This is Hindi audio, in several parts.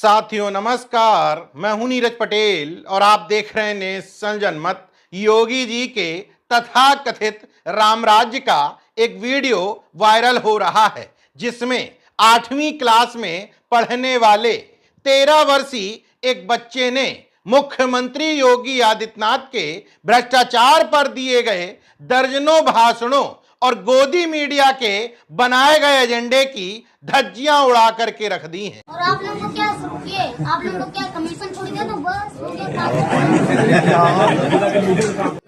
साथियों नमस्कार, मैं हूं नीरज पटेल और आप देख रहे हैं नेशन जनमत। योगी जी के तथाकथित रामराज्य का एक वीडियो वायरल हो रहा है जिसमें 8वीं क्लास में पढ़ने वाले 13 वर्षीय एक बच्चे ने मुख्यमंत्री योगी आदित्यनाथ के भ्रष्टाचार पर दिए गए दर्जनों भाषणों और गोदी मीडिया के बनाए गए एजेंडे की धज्जियां उड़ा करके रख दी हैं। और आप लोगों को क्या किए? आप लोगों को क्या कमीशन छोड़ दिया तो बस हो गया आप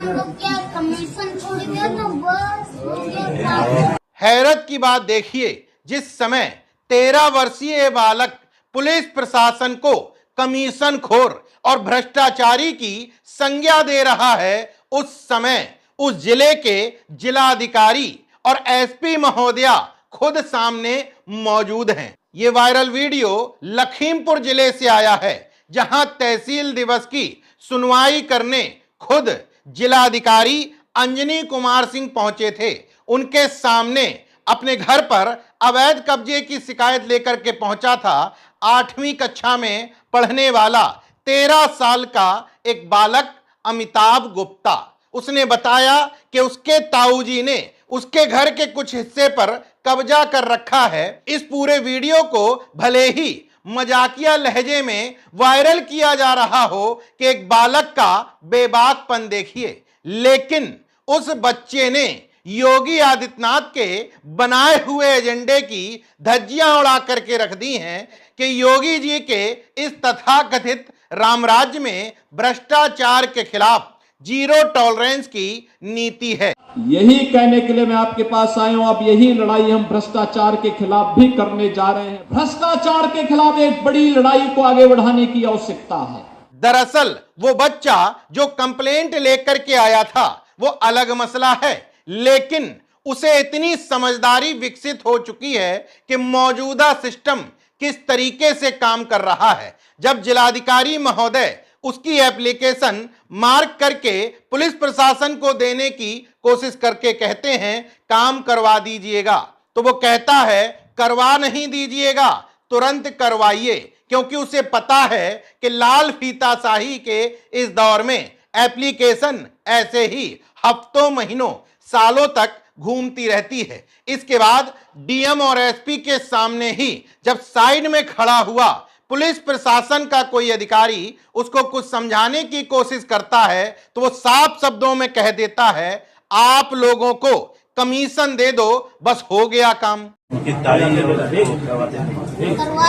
लोग क्या कमीशन छोड़ दिया तो बस हो गया। हैरत की बात देखिए, जिस समय 13 वर्षीय बालक पुलिस प्रशासन को कमीशन खोर और भ्रष्टाचारी की संज्ञा दे रहा है, उस समय उस जिले के जिलाधिकारी और एसपी महोदया खुद सामने मौजूद हैं। ये वायरल वीडियो लखीमपुर जिले से आया है, जहां तहसील दिवस की सुनवाई करने खुद जिलाधिकारी अंजनी कुमार सिंह पहुंचे थे। उनके सामने अपने घर पर अवैध कब्जे की शिकायत लेकर के पहुंचा था 8वीं कक्षा में पढ़ने वाला 13 साल का एक बालक अमिताभ गुप्ता। उसने बताया कि उसके ताऊजी ने उसके घर के कुछ हिस्से पर कब्जा कर रखा है। इस पूरे वीडियो को भले ही मजाकिया लहजे में वायरल किया जा रहा हो कि एक बालक का बेबाकपन देखिए, लेकिन उस बच्चे ने योगी आदित्यनाथ के बनाए हुए एजेंडे की धज्जियां उड़ा करके रख दी हैं कि योगी जी के इस तथाकथित रामराज्य में भ्रष्टाचार के खिलाफ जीरो टॉलरेंस की नीति है। यही कहने के लिए मैं आपके पास आया हूं। अब यही लड़ाई हम भ्रष्टाचार के खिलाफ भी करने जा रहे हैं। भ्रष्टाचार के खिलाफ एक बड़ी लड़ाई को आगे बढ़ाने की आवश्यकता है। दरअसल वो बच्चा जो कंप्लेंट लेकर के आया था वो अलग मसला है, लेकिन उसे इतनी समझदारी विकसित हो चुकी है कि मौजूदा सिस्टम किस तरीके से काम कर रहा है। जब जिलाधिकारी महोदय उसकी एप्लीकेशन मार्क करके पुलिस प्रशासन को देने की कोशिश करके कहते हैं काम करवा दीजिएगा, तो वो कहता है करवा नहीं दीजिएगा, तुरंत करवाइए, क्योंकि उसे पता है कि लाल फीताशाही के इस दौर में एप्लीकेशन ऐसे ही हफ्तों महीनों सालों तक घूमती रहती है। इसके बाद डीएम और एसपी के सामने ही जब साइड में खड़ा हुआ पुलिस प्रशासन का कोई अधिकारी उसको कुछ समझाने की कोशिश करता है तो वो साफ शब्दों में कह देता है आप लोगों को कमीशन दे दो, बस हो गया काम। करवा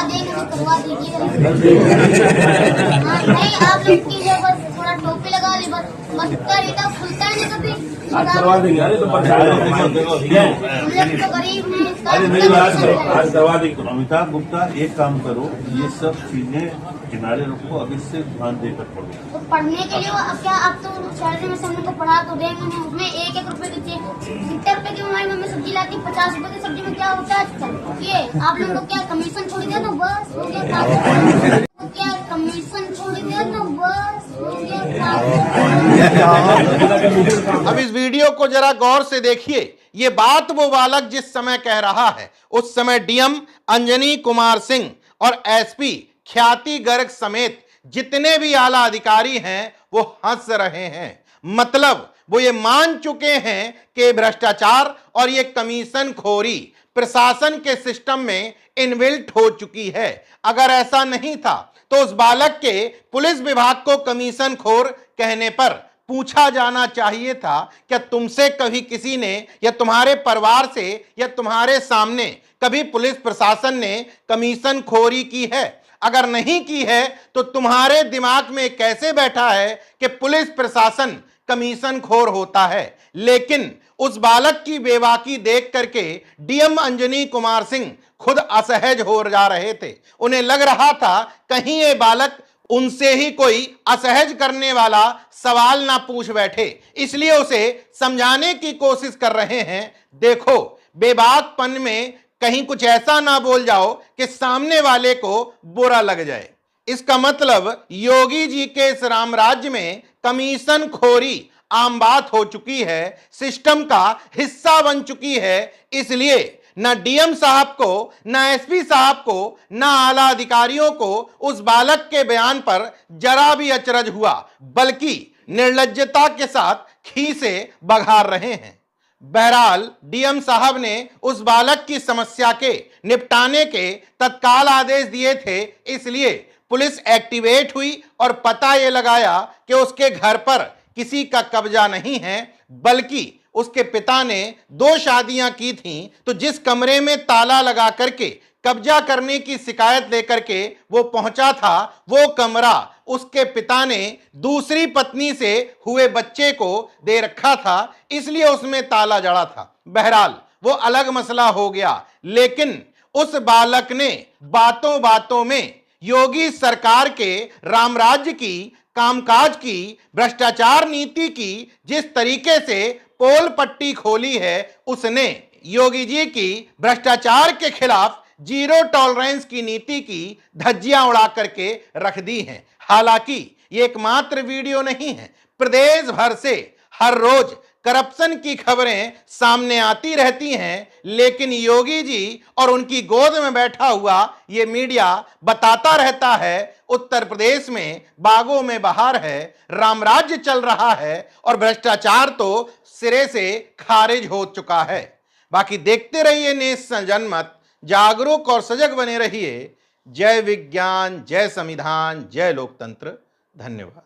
देंगे तो करवा दीजिए। नहीं आप लोग की बस थोड़ा टोपी लगा ली, बस कर खुलता है ना कभी। करवा देंगे। अरे तो गरीब हैं। अरे मेरी बात करो, आज करवा देंगे। अमिताभ गुप्ता एक काम करो, ये सब चीजें किनारे रखो, अब इससे ध्यान देकर पढ़ो। तो पढ़ने के लिए अब क्या आप तो सैलरी में हमने को पढ़ा तो देंगे नहीं, उसमें 1-1 रुपए की चीज 70 रुपए की हमारी मम्मी सब्जी लाती, 50 रुपए की सब्जी में क्या होता है? ये आप लोगों को क्या कमीशन छोड़ दिया तो बस हो गया काम। क्या कमीशन छोड़ दिया तो बस हो गया काम। अब इस वीडियो को जरा गौर से देखिए। ये बात वो बालक जिस समय कह रहा है, उस समय डीएम अंजनी कुमार सिंह और एसपी ख्याति गर्ग समेत जितने भी आला अधिकारी हैं वो हंस रहे हैं। मतलब वो ये मान चुके हैं कि भ्रष्टाचार और ये कमीशन खोरी प्रशासन के सिस्टम में इनबिल्ट हो चुकी है। अगर ऐसा नहीं था तो उस बालक के पुलिस विभाग को कमीशन खोर कहने पर पूछा जाना चाहिए था, क्या तुमसे कभी किसी ने या तुम्हारे परिवार से या तुम्हारे सामने कभी पुलिस प्रशासन ने कमीशन खोरी की है? अगर नहीं की है तो तुम्हारे दिमाग में कैसे बैठा है कि पुलिस प्रशासन कमीशन खोर होता है? लेकिन उस बालक की बेबाकी देख करके डीएम अंजनी कुमार सिंह खुद असहज हो जा रहे थे। उन्हें लग रहा था कहीं ये बालक उनसे ही कोई असहज करने वाला सवाल ना पूछ बैठे, इसलिए उसे समझाने की कोशिश कर रहे हैं। देखो, बेबाकपन में कहीं कुछ ऐसा ना बोल जाओ कि सामने वाले को बुरा लग जाए। इसका मतलब योगी जी के इस रामराज्य में कमीशन खोरी आम बात हो चुकी है, सिस्टम का हिस्सा बन चुकी है। इसलिए न डीएम साहब को, न एसपी साहब को, न आला अधिकारियों को उस बालक के बयान पर जरा भी अचरज हुआ, बल्कि निर्लज्जता के साथ खीसे बघार रहे हैं। बहरहाल डीएम साहब ने उस बालक की समस्या के निपटाने के तत्काल आदेश दिए थे, इसलिए पुलिस एक्टिवेट हुई और पता यह लगाया कि उसके घर पर किसी का कब्जा नहीं है, बल्कि उसके पिता ने 2 शादियां की थीं। तो जिस कमरे में ताला लगा करके कब्जा करने की शिकायत लेकर के वो पहुंचा था, वो कमरा उसके पिता ने दूसरी पत्नी से हुए बच्चे को दे रखा था, इसलिए उसमें ताला जड़ा था। बहरहाल वो अलग मसला हो गया, लेकिन उस बालक ने बातों बातों में योगी सरकार के रामराज्य की, कामकाज की, भ्रष्टाचार नीति की जिस तरीके से पोल पट्टी खोली है, उसने योगी जी की भ्रष्टाचार के खिलाफ जीरो टॉलरेंस की नीति की धज्जियां उड़ा करके रख दी हैं। हालांकि ये एकमात्र वीडियो नहीं है, प्रदेश भर से हर रोज करप्शन की खबरें सामने आती रहती हैं, लेकिन योगी जी और उनकी गोद में बैठा हुआ ये मीडिया बताता रहता है उत्तर प्रदेश में बागों में बहार है, रामराज्य चल रहा है और भ्रष्टाचार तो सिरे से खारिज हो चुका है। बाकी देखते रहिए नेशन जनमत, जागरूक और सजग बने रहिए। जय विज्ञान, जय संविधान, जय लोकतंत्र। धन्यवाद।